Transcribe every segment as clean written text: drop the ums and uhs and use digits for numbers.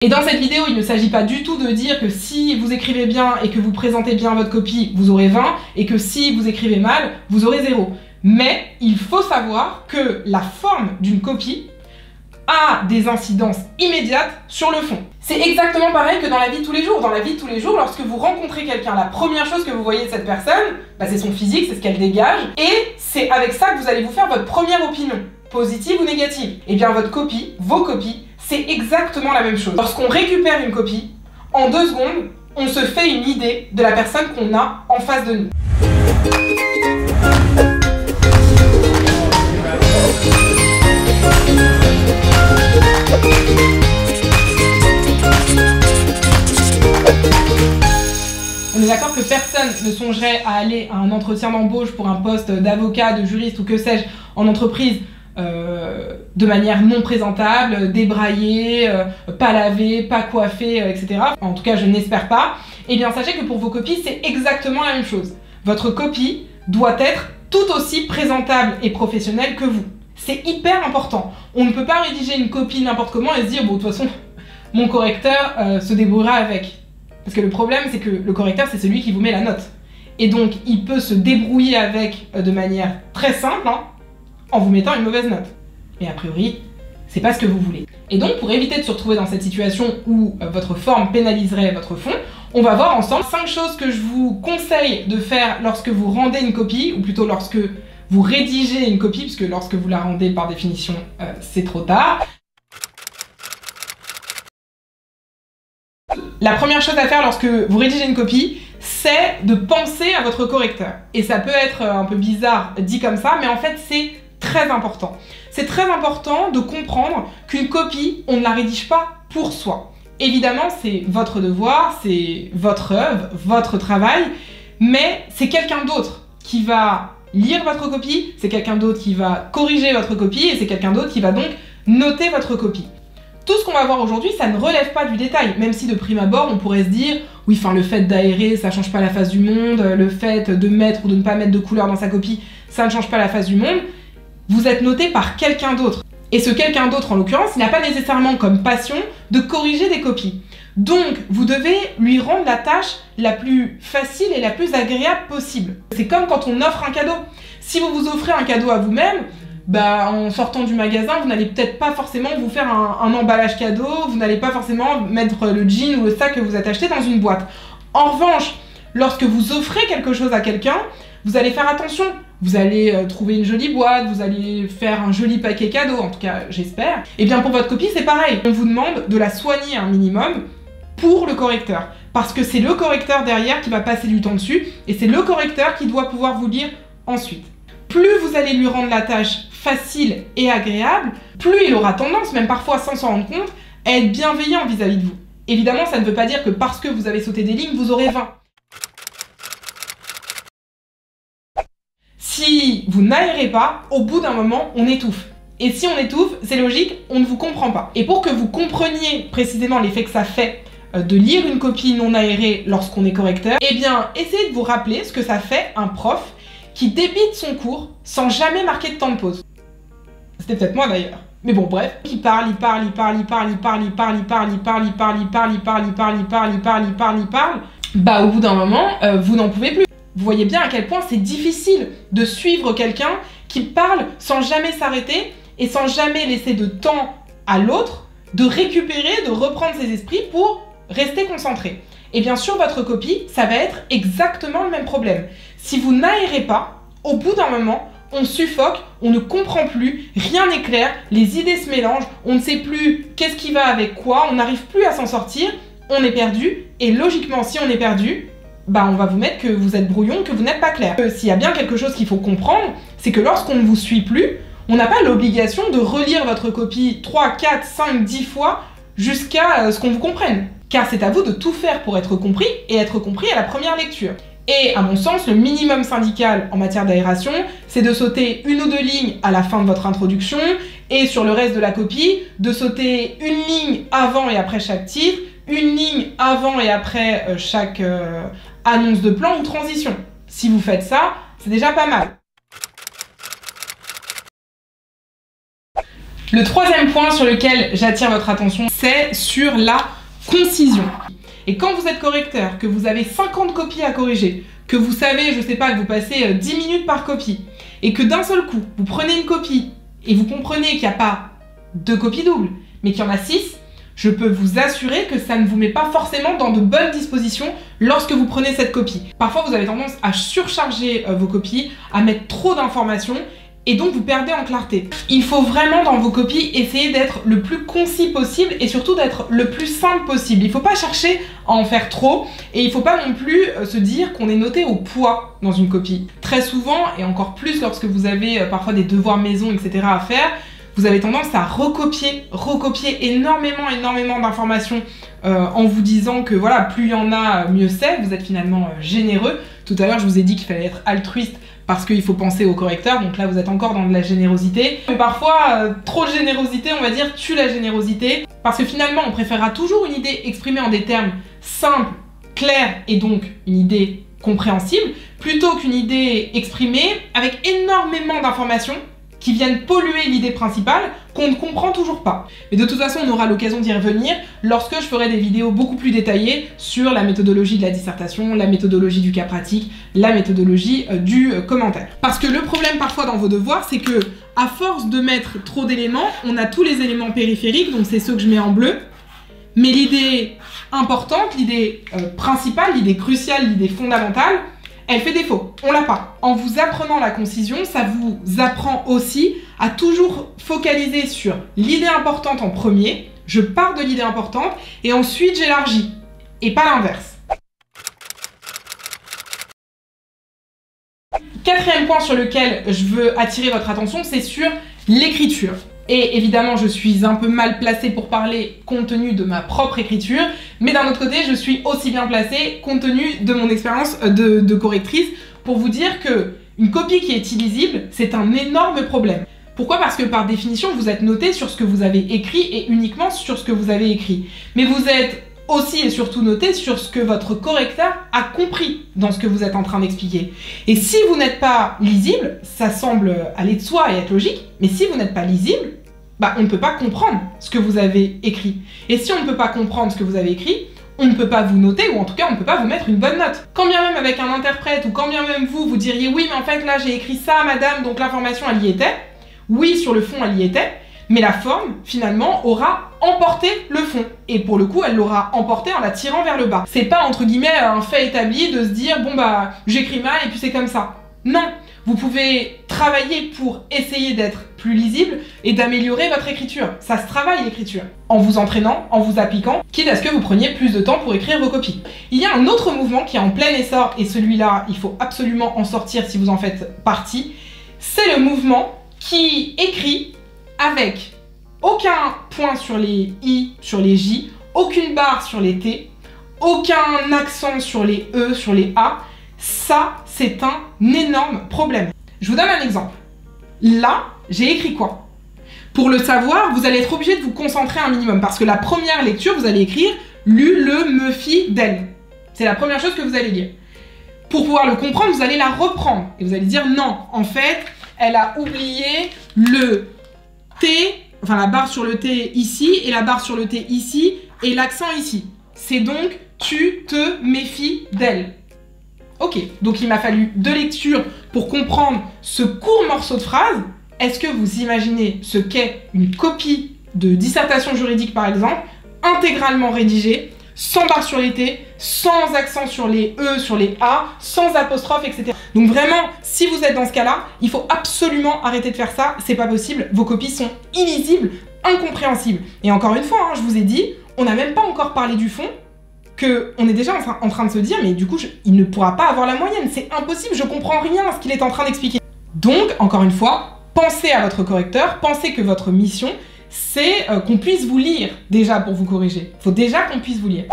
Et dans cette vidéo, il ne s'agit pas du tout de dire que si vous écrivez bien et que vous présentez bien votre copie, vous aurez 20, et que si vous écrivez mal, vous aurez 0. Mais il faut savoir que la forme d'une copie a des incidences immédiates sur le fond. C'est exactement pareil que dans la vie de tous les jours. Dans la vie de tous les jours, lorsque vous rencontrez quelqu'un, la première chose que vous voyez de cette personne, c'est son physique, c'est ce qu'elle dégage, et c'est avec ça que vous allez vous faire votre première opinion, positive ou négative. Et bien votre copie, vos copies, c'est exactement la même chose. Lorsqu'on récupère une copie, en 2 secondes, on se fait une idée de la personne qu'on a en face de nous. On est d'accord que personne ne songerait à aller à un entretien d'embauche pour un poste d'avocat, de juriste ou que sais-je en entreprise de manière non présentable, débraillée, pas lavée, pas coiffée, etc. En tout cas, je n'espère pas. Eh bien, sachez que pour vos copies, c'est exactement la même chose. Votre copie doit être tout aussi présentable et professionnelle que vous. C'est hyper important. On ne peut pas rédiger une copie n'importe comment et se dire, bon, de toute façon, mon correcteur se débrouillera avec. Parce que le problème, c'est que le correcteur, c'est celui qui vous met la note. Et donc, il peut se débrouiller avec de manière très simple, en vous mettant une mauvaise note. Mais a priori, c'est pas ce que vous voulez. Et donc, pour éviter de se retrouver dans cette situation où votre forme pénaliserait votre fond, on va voir ensemble 5 choses que je vous conseille de faire lorsque vous rendez une copie, ou plutôt lorsque vous rédigez une copie, puisque lorsque vous la rendez, par définition, c'est trop tard. La première chose à faire lorsque vous rédigez une copie, c'est de penser à votre correcteur. Et ça peut être un peu bizarre dit comme ça, mais en fait c'est très important. C'est très important de comprendre qu'une copie, on ne la rédige pas pour soi. Évidemment, c'est votre devoir, c'est votre œuvre, votre travail, mais c'est quelqu'un d'autre qui va lire votre copie, c'est quelqu'un d'autre qui va corriger votre copie, et c'est quelqu'un d'autre qui va donc noter votre copie. Tout ce qu'on va voir aujourd'hui, ça ne relève pas du détail, même si de prime abord, on pourrait se dire « Oui, le fait d'aérer, ça change pas la face du monde, le fait de mettre ou de ne pas mettre de couleur dans sa copie, ça ne change pas la face du monde. » Vous êtes noté par quelqu'un d'autre. Et ce quelqu'un d'autre, en l'occurrence, n'a pas nécessairement comme passion de corriger des copies. Donc, vous devez lui rendre la tâche la plus facile et la plus agréable possible. C'est comme quand on offre un cadeau. Si vous vous offrez un cadeau à vous-même, en sortant du magasin, vous n'allez peut-être pas forcément vous faire un emballage cadeau, vous n'allez pas forcément mettre le jean ou le sac que vous avez acheté dans une boîte. En revanche, lorsque vous offrez quelque chose à quelqu'un, vous allez faire attention. Vous allez trouver une jolie boîte, vous allez faire un joli paquet cadeau, en tout cas j'espère. Et bien pour votre copie, c'est pareil. On vous demande de la soigner un minimum pour le correcteur. Parce que c'est le correcteur derrière qui va passer du temps dessus, et c'est le correcteur qui doit pouvoir vous lire ensuite. Plus vous allez lui rendre la tâche facile et agréable, plus il aura tendance, même parfois sans s'en rendre compte, à être bienveillant vis-à-vis de vous. Évidemment, ça ne veut pas dire que parce que vous avez sauté des lignes, vous aurez 20. Si vous n'aérez pas, au bout d'un moment, on étouffe. Et si on étouffe, c'est logique, on ne vous comprend pas. Et pour que vous compreniez précisément l'effet que ça fait de lire une copie non aérée lorsqu'on est correcteur, eh bien, essayez de vous rappeler ce que ça fait un prof qui débite son cours sans jamais marquer de temps de pause. C'était peut-être moi d'ailleurs. Mais bon, bref. Il parle. Au bout d'un moment, vous n'en pouvez plus. Vous voyez bien à quel point c'est difficile de suivre quelqu'un qui parle sans jamais s'arrêter et sans jamais laisser de temps à l'autre de récupérer, de reprendre ses esprits pour rester concentré. Et bien sûr, votre copie, ça va être exactement le même problème. Si vous n'aérez pas, au bout d'un moment, on suffoque, on ne comprend plus, rien n'est clair, les idées se mélangent, on ne sait plus qu'est-ce qui va avec quoi, on n'arrive plus à s'en sortir, on est perdu, et logiquement, si on est perdu, on va vous mettre que vous êtes brouillon, que vous n'êtes pas clair. S'il y a bien quelque chose qu'il faut comprendre, c'est que lorsqu'on ne vous suit plus, on n'a pas l'obligation de relire votre copie 3, 4, 5, 10 fois jusqu'à ce qu'on vous comprenne. Car c'est à vous de tout faire pour être compris, et être compris à la première lecture. Et à mon sens, le minimum syndical en matière d'aération, c'est de sauter 1 ou 2 lignes à la fin de votre introduction, et sur le reste de la copie, de sauter 1 ligne avant et après chaque titre, 1 ligne avant et après chaque annonce de plan ou transition. Si vous faites ça, c'est déjà pas mal. Le troisième point sur lequel j'attire votre attention, c'est sur la concision. Et quand vous êtes correcteur, que vous avez 50 copies à corriger, que vous savez, je sais pas, que vous passez 10 minutes par copie, et que d'un seul coup, vous prenez une copie, et vous comprenez qu'il n'y a pas 2 copies doubles, mais qu'il y en a 6, je peux vous assurer que ça ne vous met pas forcément dans de bonnes dispositions lorsque vous prenez cette copie. Parfois, vous avez tendance à surcharger vos copies, à mettre trop d'informations, et donc vous perdez en clarté. Il faut vraiment dans vos copies essayer d'être le plus concis possible et surtout d'être le plus simple possible. Il ne faut pas chercher à en faire trop et il ne faut pas non plus se dire qu'on est noté au poids dans une copie. Très souvent, et encore plus lorsque vous avez parfois des devoirs maison, etc. à faire, vous avez tendance à recopier énormément d'informations en vous disant que voilà, plus il y en a, mieux c'est. Vous êtes finalement généreux. Tout à l'heure, je vous ai dit qu'il fallait être altruiste parce qu'il faut penser au correcteur, donc là vous êtes encore dans de la générosité. Mais parfois, trop de générosité, on va dire, tue la générosité, parce que finalement on préférera toujours une idée exprimée en des termes simples, clairs et donc une idée compréhensible, plutôt qu'une idée exprimée avec énormément d'informations qui viennent polluer l'idée principale qu'on ne comprend toujours pas. Mais de toute façon, on aura l'occasion d'y revenir lorsque je ferai des vidéos beaucoup plus détaillées sur la méthodologie de la dissertation, la méthodologie du cas pratique, la méthodologie du commentaire. Parce que le problème parfois dans vos devoirs, c'est que à force de mettre trop d'éléments, on a tous les éléments périphériques, donc c'est ceux que je mets en bleu, mais l'idée importante, l'idée principale, l'idée cruciale, l'idée fondamentale, elle fait défaut, on l'a pas. En vous apprenant la concision, ça vous apprend aussi à toujours focaliser sur l'idée importante en premier, je pars de l'idée importante, et ensuite j'élargis, et pas l'inverse. Quatrième point sur lequel je veux attirer votre attention, c'est sur l'écriture. Et évidemment, je suis un peu mal placée pour parler compte tenu de ma propre écriture, mais d'un autre côté, je suis aussi bien placée compte tenu de mon expérience de correctrice pour vous dire que une copie qui est illisible, c'est un énorme problème. Pourquoi? Parce que par définition, vous êtes noté sur ce que vous avez écrit et uniquement sur ce que vous avez écrit. Mais vous êtes aussi et surtout noté sur ce que votre correcteur a compris dans ce que vous êtes en train d'expliquer. Et si vous n'êtes pas lisible, ça semble aller de soi et être logique, mais si vous n'êtes pas lisible, bah, on ne peut pas comprendre ce que vous avez écrit. Et si on ne peut pas comprendre ce que vous avez écrit, on ne peut pas vous noter, ou en tout cas on ne peut pas vous mettre une bonne note. Quand bien même avec un interprète, ou quand bien même vous diriez oui mais en fait là j'ai écrit ça madame, donc l'information elle y était, oui sur le fond elle y était, mais la forme finalement aura emporté le fond. Et pour le coup elle l'aura emporté en la tirant vers le bas. C'est pas entre guillemets un fait établi de se dire bon bah j'écris mal et puis c'est comme ça. Non, vous pouvez travailler pour essayer d'être plus lisible et d'améliorer votre écriture. Ça se travaille l'écriture. En vous entraînant, en vous appliquant, quitte à ce que vous preniez plus de temps pour écrire vos copies. Il y a un autre mouvement qui est en plein essor et celui-là, il faut absolument en sortir si vous en faites partie. C'est le mouvement qui écrit avec aucun point sur les I, sur les J, aucune barre sur les T, aucun accent sur les E, sur les A. Ça, c'est un énorme problème. Je vous donne un exemple. Là, j'ai écrit quoi? Pour le savoir, vous allez être obligé de vous concentrer un minimum parce que la première lecture, vous allez écrire « lu, le, me, fi, d'elle ». C'est la première chose que vous allez lire. Pour pouvoir le comprendre, vous allez la reprendre et vous allez dire « non, en fait, elle a oublié le T, enfin la barre sur le T ici et la barre sur le T ici et l'accent ici. C'est donc « tu te méfies d'elle ». Ok, donc il m'a fallu 2 lectures pour comprendre ce court morceau de phrase. Est-ce que vous imaginez ce qu'est une copie de dissertation juridique par exemple, intégralement rédigée, sans barre sur les T, sans accent sur les E, sur les A, sans apostrophe, etc. Donc vraiment, si vous êtes dans ce cas-là, il faut absolument arrêter de faire ça, c'est pas possible, vos copies sont illisibles, incompréhensibles. Et encore une fois, hein, je vous ai dit, on n'a même pas encore parlé du fond, qu'on est déjà en train de se dire, mais du coup, il ne pourra pas avoir la moyenne, c'est impossible, je comprends rien à ce qu'il est en train d'expliquer. Donc, encore une fois, pensez à votre correcteur, pensez que votre mission, c'est qu'on puisse vous lire déjà pour vous corriger. Il faut déjà qu'on puisse vous lire.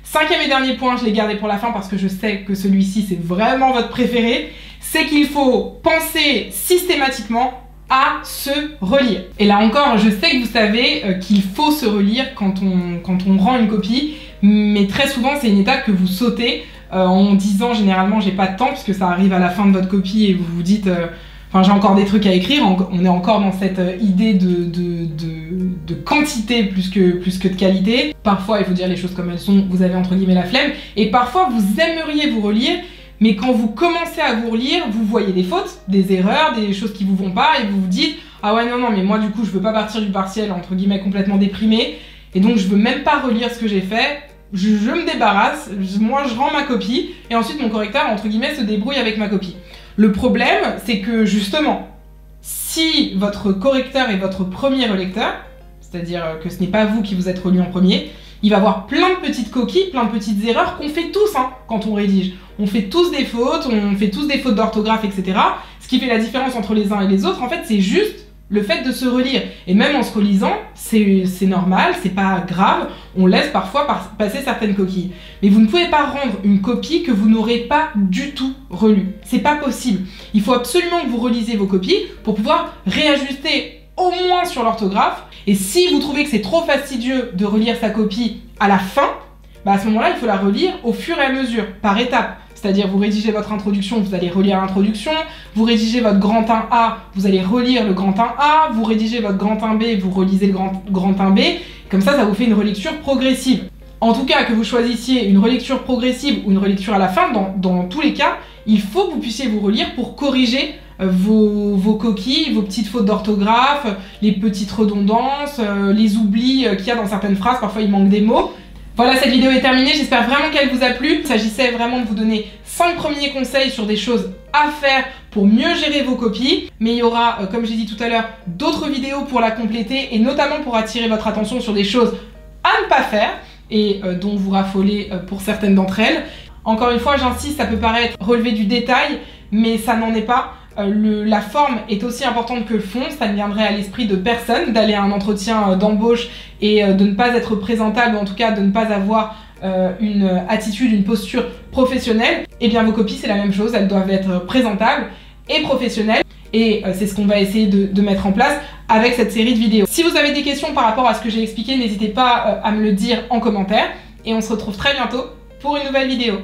5e et dernier point, je l'ai gardé pour la fin parce que je sais que celui-ci, c'est vraiment votre préféré, c'est qu'il faut penser systématiquement à se relire. Et là encore, je sais que vous savez qu'il faut se relire quand on rend une copie, mais très souvent c'est une étape que vous sautez en disant généralement j'ai pas de temps, puisque ça arrive à la fin de votre copie et vous vous dites Enfin, j'ai encore des trucs à écrire, on est encore dans cette idée de quantité plus que de qualité. Parfois, il faut dire les choses comme elles sont, vous avez entre guillemets la flemme, et parfois vous aimeriez vous relire, mais quand vous commencez à vous relire, vous voyez des fautes, des erreurs, des choses qui vous vont pas, et vous vous dites « Ah ouais, non, mais moi du coup, je veux pas partir du partiel, entre guillemets, complètement déprimé, et donc je veux même pas relire ce que j'ai fait, je me débarrasse, moi je rends ma copie, et ensuite mon correcteur, entre guillemets, se débrouille avec ma copie. » Le problème, c'est que justement, si votre correcteur est votre premier relecteur, c'est-à-dire que ce n'est pas vous qui vous êtes relu en premier, il va avoir plein de petites coquilles, plein de petites erreurs qu'on fait tous quand on rédige. On fait tous des fautes, d'orthographe, etc. Ce qui fait la différence entre les uns et les autres, en fait, c'est juste le fait de se relire. Et même en se relisant, c'est normal, c'est pas grave, on laisse parfois passer certaines coquilles. Mais vous ne pouvez pas rendre une copie que vous n'aurez pas du tout relue. C'est pas possible. Il faut absolument que vous relisiez vos copies pour pouvoir réajuster au moins sur l'orthographe. Et si vous trouvez que c'est trop fastidieux de relire sa copie à la fin, bah à ce moment-là, il faut la relire au fur et à mesure, par étapes. C'est-à-dire, vous rédigez votre introduction, vous allez relire l'introduction, vous rédigez votre grand 1A, vous allez relire le grand 1A, vous rédigez votre grand 1B, vous relisez le grand 1B, comme ça vous fait une relecture progressive. En tout cas, que vous choisissiez une relecture progressive ou une relecture à la fin, dans tous les cas, il faut que vous puissiez vous relire pour corriger vos coquilles, vos petites fautes d'orthographe, les petites redondances, les oublis qu'il y a dans certaines phrases, parfois il manque des mots. Voilà, cette vidéo est terminée, j'espère vraiment qu'elle vous a plu. Il s'agissait vraiment de vous donner 5 premiers conseils sur des choses à faire pour mieux gérer vos copies. Mais il y aura, comme j'ai dit tout à l'heure, d'autres vidéos pour la compléter et notamment pour attirer votre attention sur des choses à ne pas faire et dont vous raffolez pour certaines d'entre elles. Encore une fois, j'insiste, ça peut paraître relever du détail, mais ça n'en est pas. La forme est aussi importante que le fond, ça ne viendrait à l'esprit de personne d'aller à un entretien d'embauche et de ne pas être présentable, ou en tout cas de ne pas avoir une attitude, une posture professionnelle. Et bien vos copies c'est la même chose, elles doivent être présentables et professionnelles. Et c'est ce qu'on va essayer de mettre en place avec cette série de vidéos. Si vous avez des questions par rapport à ce que j'ai expliqué, n'hésitez pas à me le dire en commentaire. Et on se retrouve très bientôt pour une nouvelle vidéo.